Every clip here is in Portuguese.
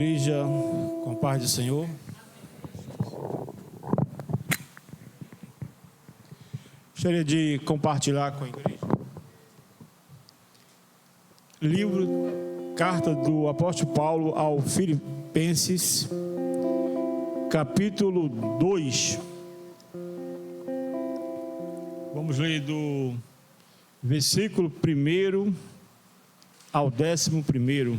Igreja, com a paz do Senhor. Gostaria de compartilhar com a igreja carta do apóstolo Paulo ao Filipenses, capítulo 2. Vamos ler do versículo 1 ao 11.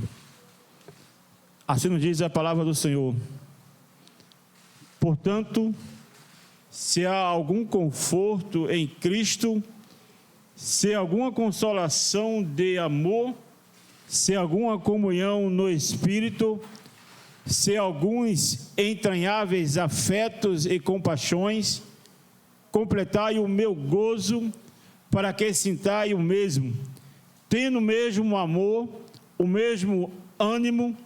Assim nos diz a palavra do Senhor. Portanto, se há algum conforto em Cristo, se há alguma consolação de amor, se há alguma comunhão no Espírito, se há alguns entranháveis afetos e compaixões, completai o meu gozo, para que sintai o mesmo, tendo o mesmo amor, o mesmo ânimo,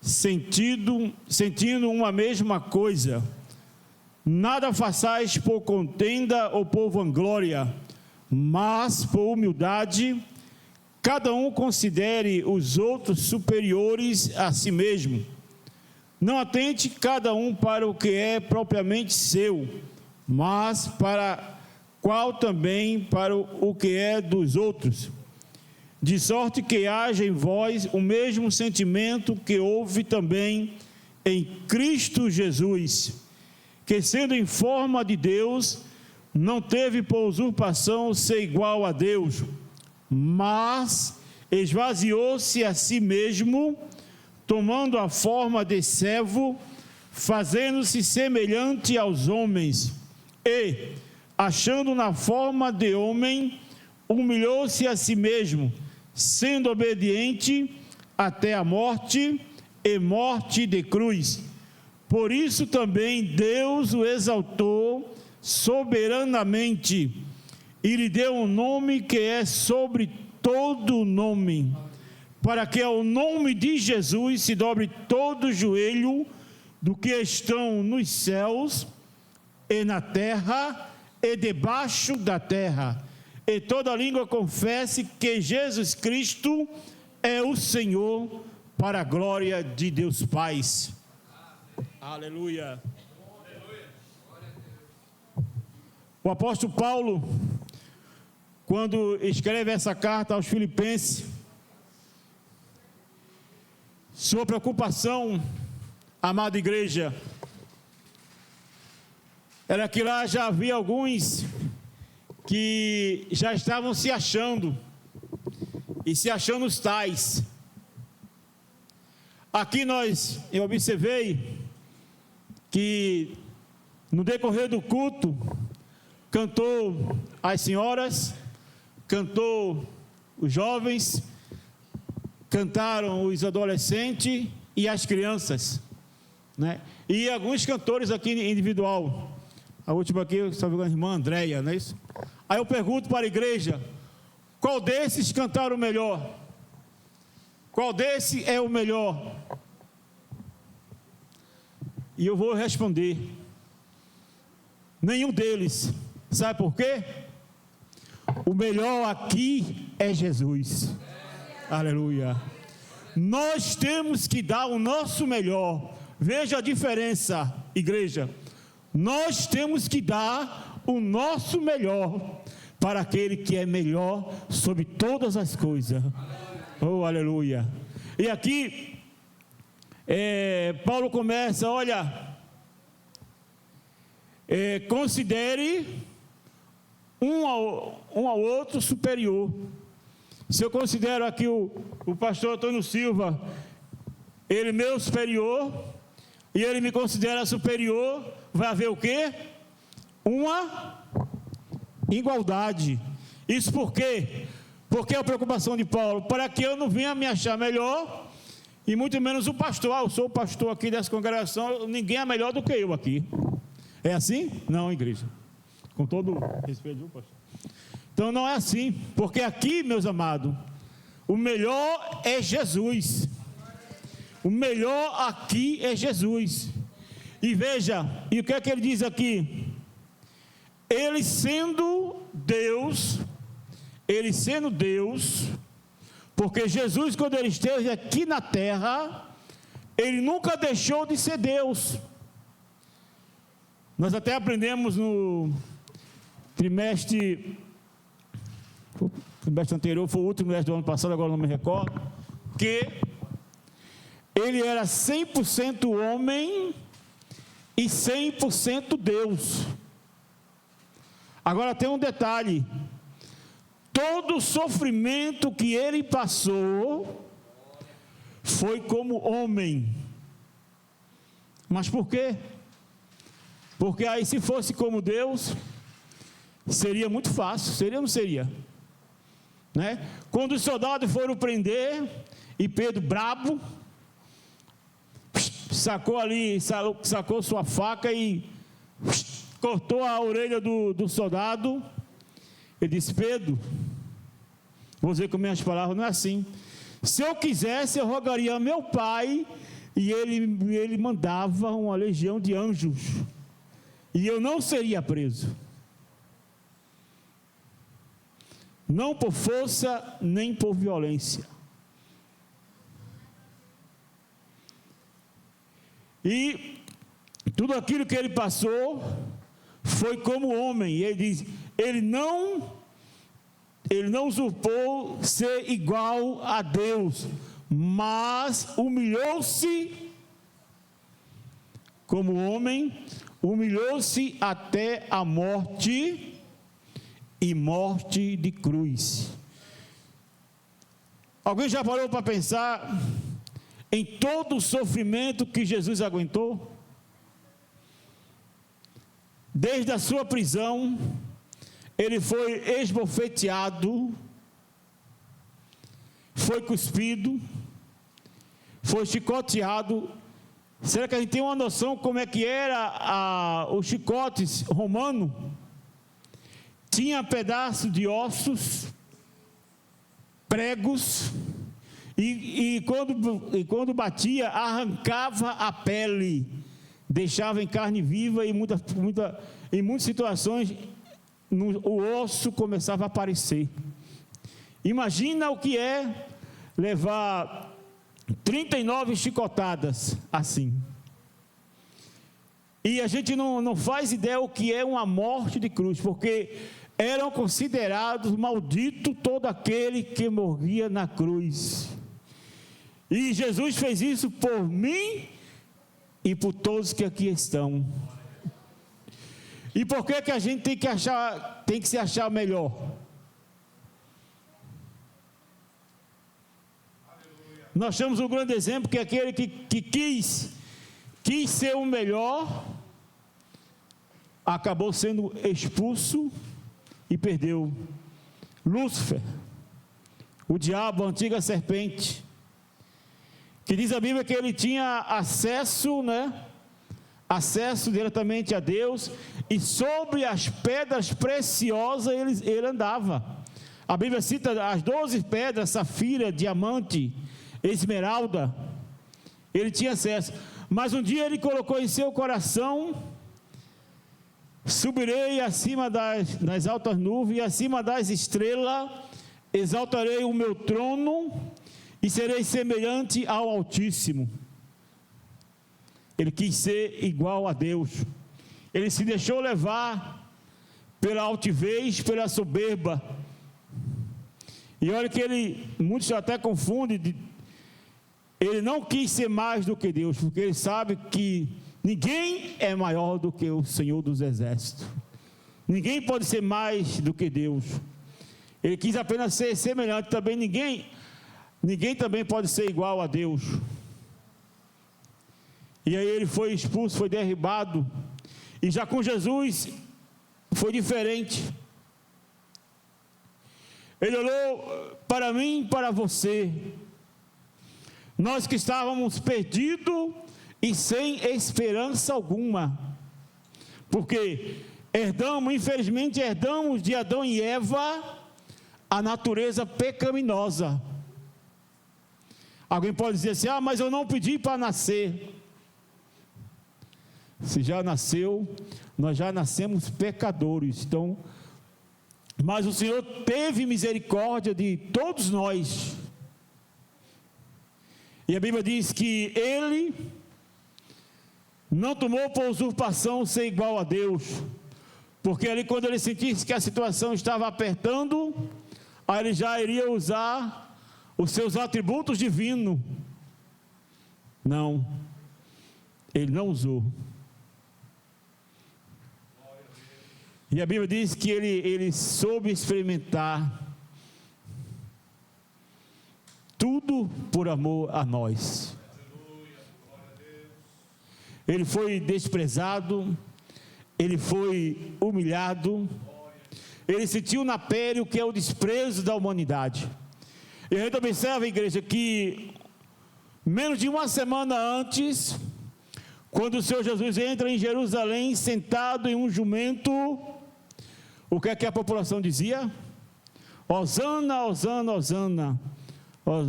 sentindo uma mesma coisa. Nada façais por contenda ou por vanglória, mas por humildade, cada um considere os outros superiores a si mesmo. Não atente cada um para o que é propriamente seu, mas para qual também para o que é dos outros. De sorte que haja em vós o mesmo sentimento que houve também em Cristo Jesus, que sendo em forma de Deus, não teve por usurpação ser igual a Deus, mas esvaziou-se a si mesmo, tomando a forma de servo, fazendo-se semelhante aos homens, e, achando na forma de homem, humilhou-se a si mesmo, sendo obediente até a morte, e morte de cruz. Por isso também Deus o exaltou soberanamente, e lhe deu um nome que é sobre todo nome, para que ao nome de Jesus se dobre todo o joelho do que estão nos céus, e na terra, e debaixo da terra, e toda língua confesse que Jesus Cristo é o Senhor, para a glória de Deus Pai. Aleluia. O apóstolo Paulo, quando escreve essa carta aos Filipenses, sua preocupação, amada igreja, era que lá já havia alguns que já estavam se achando, e se achando os tais. Aqui eu observei que no decorrer do culto, cantou as senhoras, cantou os jovens, cantaram os adolescentes e as crianças, né? E alguns cantores aqui individual. A última aqui, a irmã Andréia, não é isso? Aí eu pergunto para a igreja, qual desses cantaram melhor? Qual desse é o melhor? E eu vou responder, nenhum deles. Sabe por quê? O melhor aqui é Jesus. Aleluia. Nós temos que dar o nosso melhor. Veja a diferença, igreja. Nós temos que dar o nosso melhor para aquele que é melhor sobre todas as coisas. Oh, aleluia. E aqui, Paulo começa, olha, considere um ao outro superior. Se eu considero aqui o pastor Antônio Silva, ele meu superior, e ele me considera superior, vai haver o quê? Uma igualdade. Isso por quê? Porque é a preocupação de Paulo, para que eu não venha me achar melhor, e muito menos o pastor. Eu sou o pastor aqui dessa congregação, ninguém é melhor do que eu aqui. É assim? Não, igreja. Com todo respeito, pastor. Então não é assim, porque aqui, meus amados, o melhor é Jesus. O melhor aqui é Jesus. E veja, e o que é que ele diz aqui? Ele sendo Deus, porque Jesus, quando ele esteve aqui na terra, ele nunca deixou de ser Deus. Nós até aprendemos no trimestre anterior, foi o último trimestre do ano passado, agora não me recordo, que ele era 100% homem e 100% Deus. Agora tem um detalhe: todo o sofrimento que ele passou foi como homem. Mas por quê? Porque aí, se fosse como Deus, seria muito fácil. Seria ou não seria? Né? Quando os soldados foram prender, e Pedro, brabo, sacou sua faca e cortou a orelha do soldado. Ele disse: Pedro, vou dizer com minhas palavras, não é assim. Se eu quisesse, eu rogaria a meu pai, e ele mandava uma legião de anjos, e eu não seria preso. Não por força, nem por violência. E tudo aquilo que ele passou foi como homem. E ele diz: ele não usurpou ser igual a Deus, mas humilhou-se como homem, humilhou-se até a morte, e morte de cruz. Alguém já parou para pensar em todo o sofrimento que Jesus aguentou? Desde a sua prisão, ele foi esbofeteado, foi cuspido, foi chicoteado. Será que a gente tem uma noção como é que era os chicotes romanos? Tinha pedaço de ossos, pregos, e quando batia, arrancava a pele, deixava em carne viva, e em muitas situações o osso começava a aparecer. Imagina o que é levar 39 chicotadas assim. E a gente não faz ideia o que é uma morte de cruz, porque eram considerados malditos todo aquele que morria na cruz. E Jesus fez isso por mim e por todos que aqui estão. E por que a gente tem que se achar melhor? Nós temos um grande exemplo, que é aquele que quis ser o melhor, acabou sendo expulso e perdeu. Lúcifer, o diabo, a antiga serpente, que diz a Bíblia que ele tinha acesso, acesso diretamente a Deus, e sobre as pedras preciosas ele andava. A Bíblia cita as 12 pedras, safira, diamante, esmeralda, ele tinha acesso. Mas um dia ele colocou em seu coração: subirei acima das altas nuvens, e acima das estrelas exaltarei o meu trono, e serei semelhante ao Altíssimo. Ele quis ser igual a Deus. Ele se deixou levar pela altivez, pela soberba. E olha que muitos até confundem, ele não quis ser mais do que Deus, porque ele sabe que ninguém é maior do que o Senhor dos Exércitos. Ninguém pode ser mais do que Deus. Ele quis apenas ser semelhante. Também ninguém também pode ser igual a Deus. E aí ele foi expulso, foi derribado. E já com Jesus foi diferente. Ele olhou para mim e para você. Nós que estávamos perdidos e sem esperança alguma. Porque infelizmente herdamos de Adão e Eva a natureza pecaminosa. Alguém pode dizer assim: mas eu não pedi para nascer. Se já nasceu, nós já nascemos pecadores. Então, mas o Senhor teve misericórdia de todos nós. E a Bíblia diz que ele não tomou por usurpação ser igual a Deus, porque ali quando ele sentisse que a situação estava apertando, aí ele já iria usar os seus atributos divinos. Não, ele não usou. E a Bíblia diz que ele soube experimentar tudo por amor a nós. Ele foi desprezado, ele foi humilhado, ele sentiu na pele o que é o desprezo da humanidade. E a gente observa, igreja, que menos de uma semana antes, quando o Senhor Jesus entra em Jerusalém, sentado em um jumento, o que é que a população dizia? Hosana, Hosana, Hosana.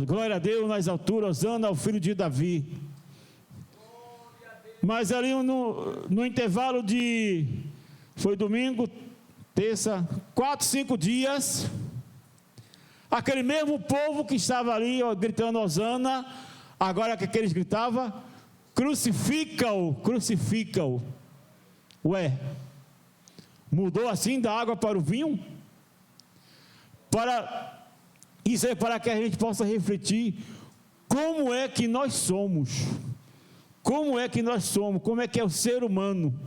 Glória a Deus nas alturas, Hosana ao filho de Davi. Mas ali no intervalo foi domingo, terça, 4, 5 dias, aquele mesmo povo que estava ali gritando Hosana, agora que eles gritavam, crucifica-o, crucifica-o. Ué, mudou assim da água para o vinho? Isso é para que a gente possa refletir como é que nós somos. Como é que nós somos? Como é que é o ser humano?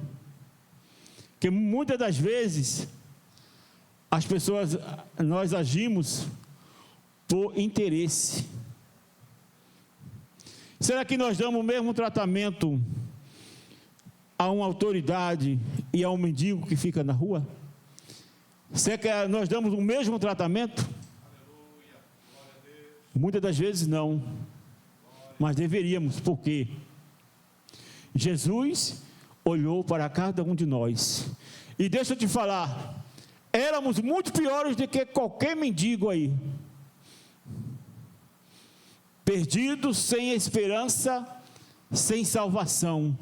Que muitas das vezes nós agimos por interesse. Será que nós damos o mesmo tratamento a uma autoridade e a um mendigo que fica na rua? Será que nós damos o mesmo tratamento? Muitas das vezes não, mas deveríamos. Por quê? Jesus olhou para cada um de nós, e deixa eu te falar, éramos muito piores do que qualquer mendigo aí, perdidos, sem esperança, sem salvação,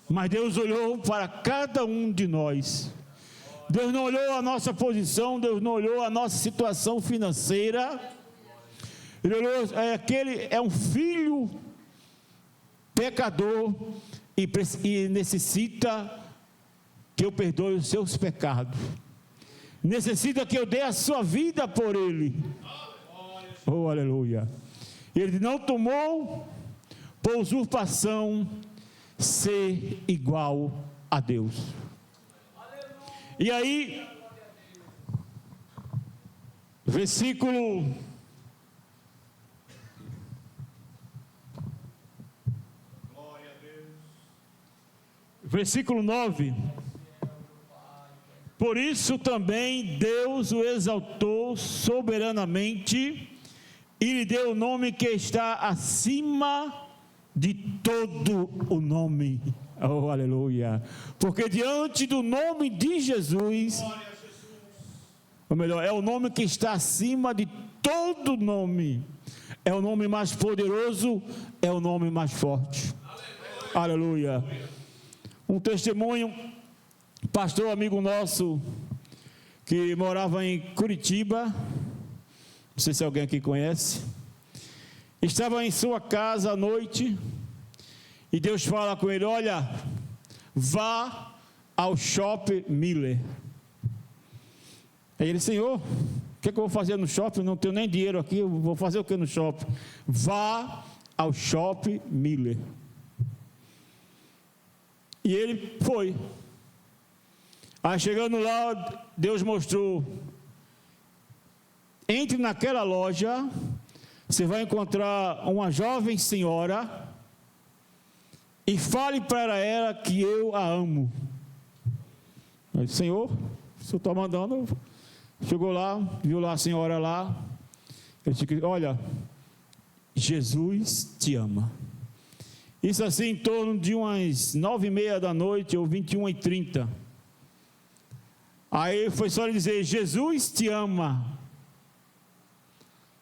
mas Deus olhou para cada um de nós. Deus não olhou a nossa posição, Deus não olhou a nossa situação financeira, Ele olhou, é um filho pecador e necessita que eu perdoe os seus pecados, necessita que eu dê a sua vida por ele. Oh, aleluia. Ele não tomou por usurpação ser igual a Deus. E aí, versículo 9: por isso também Deus o exaltou soberanamente e lhe deu o nome que está acima de todo o nome. Oh, aleluia. Porque diante do nome de Jesus, ou melhor, é o nome que está acima de todo nome, é o nome mais poderoso, é o nome mais forte. Aleluia. Um testemunho, pastor amigo nosso, que morava em Curitiba, não sei se alguém aqui conhece, estava em sua casa à noite, e Deus fala com ele: olha, vá ao Shopping Miller. Aí ele: Senhor, o que eu vou fazer no shopping? Não tenho nem dinheiro aqui, eu vou fazer o que no shopping? Vá ao Shopping Miller. E ele foi. Aí chegando lá, Deus mostrou: entre naquela loja, você vai encontrar uma jovem senhora e fale para ela que eu a amo. Eu disse: Senhor, o senhor está mandando. Chegou lá, viu lá a senhora lá. Ele disse: olha, Jesus te ama. Isso assim em torno de umas 9:30 da noite ou 21:30. Aí foi só ele dizer: Jesus te ama.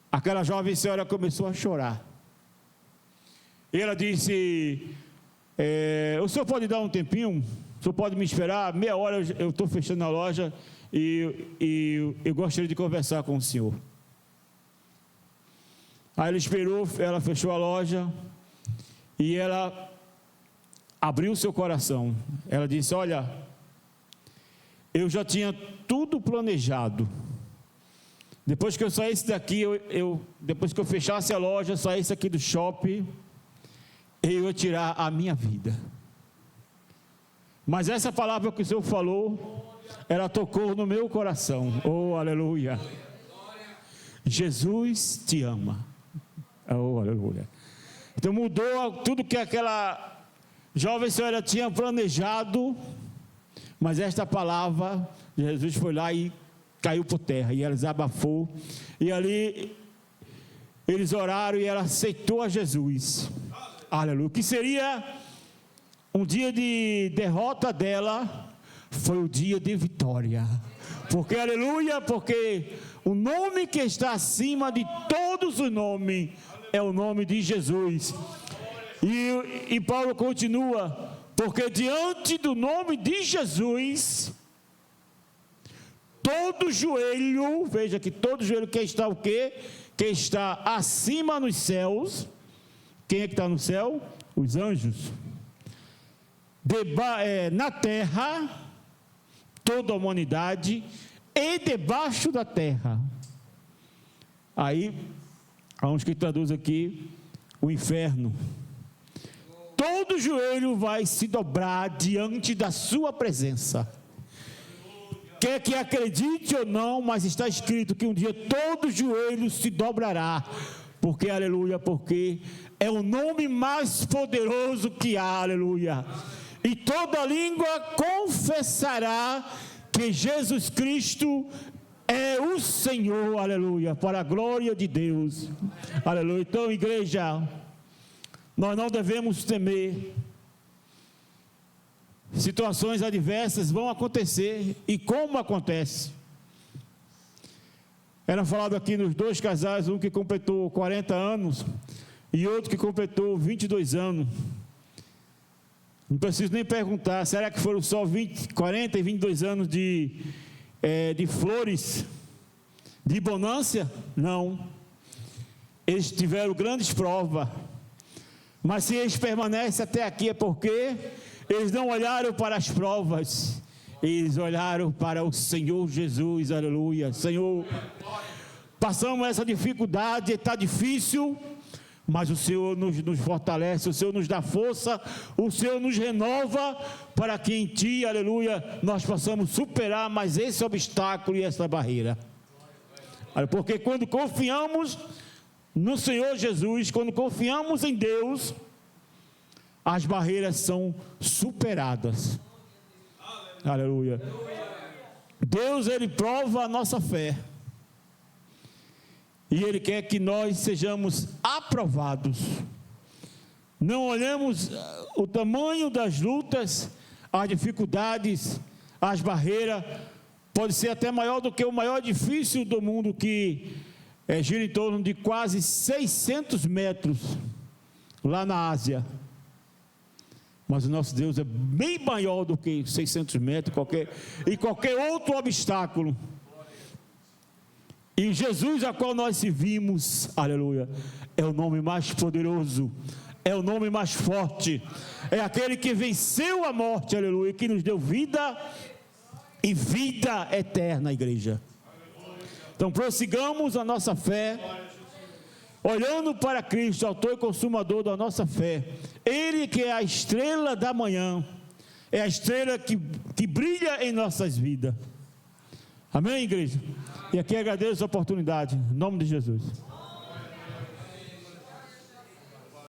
Aquela jovem senhora começou a chorar. E ela disse: o senhor pode dar um tempinho? O senhor pode me esperar? Meia hora eu estou fechando a loja e eu gostaria de conversar com o senhor. Aí ele esperou, ela fechou a loja e ela abriu seu coração. Ela disse: olha, eu já tinha tudo planejado. Depois que eu saísse daqui, depois que eu fechasse a loja, saísse aqui do shopping, eu ia tirar a minha vida. Mas essa palavra que o Senhor falou, ela tocou no meu coração. Oh, aleluia. Jesus te ama. Oh, aleluia. Então mudou tudo que aquela jovem senhora tinha planejado, mas esta palavra, Jesus foi lá e caiu por terra, e ela desabafou, e ali eles oraram e ela aceitou a Jesus. Aleluia. Que seria um dia de derrota dela, foi o dia de vitória. Porque, aleluia, porque o nome que está acima de todos os nomes é o nome de Jesus. E Paulo continua: porque diante do nome de Jesus, todo joelho, veja que todo joelho que está o quê? Que está acima nos céus. Quem é que está no céu? Os anjos. Na terra, toda a humanidade, e debaixo da terra. Aí, há uns que traduzem aqui, o inferno. Todo joelho vai se dobrar diante da sua presença. Quer que acredite ou não, mas está escrito que um dia todo joelho se dobrará. Porque, aleluia, porque é o nome mais poderoso que há, aleluia. E toda língua confessará que Jesus Cristo é o Senhor, aleluia, para a glória de Deus, aleluia. Então, igreja, nós não devemos temer. Situações adversas vão acontecer, e como acontece. Era falado aqui nos dois casais, um que completou 40 anos e outro que completou 22 anos. Não preciso nem perguntar, será que foram só 40 e 22 anos de flores, de bonança? Não. Eles tiveram grandes provas, mas se eles permanecem até aqui é porque eles não olharam para as provas, eles olharam para o Senhor Jesus, aleluia. Senhor, passamos essa dificuldade, está difícil, mas o Senhor nos fortalece, o Senhor nos dá força, o Senhor nos renova, para que em Ti, aleluia, nós possamos superar mais esse obstáculo e essa barreira. Porque quando confiamos no Senhor Jesus, quando confiamos em Deus, as barreiras são superadas. Aleluia. Deus, Ele prova a nossa fé. E Ele quer que nós sejamos aprovados. Não olhemos o tamanho das lutas, as dificuldades, as barreiras. Pode ser até maior do que o maior edifício do mundo, que gira em torno de quase 600 metros, lá na Ásia. Mas o nosso Deus é bem maior do que 600 metros, qualquer outro obstáculo. E Jesus, a qual nós servimos, aleluia, é o nome mais poderoso, é o nome mais forte, é aquele que venceu a morte, aleluia, que nos deu vida e vida eterna, igreja. Então prossigamos a nossa fé, olhando para Cristo, autor e consumador da nossa fé. Ele que é a estrela da manhã, é a estrela que brilha em nossas vidas. Amém, igreja? E aqui agradeço a oportunidade, em nome de Jesus.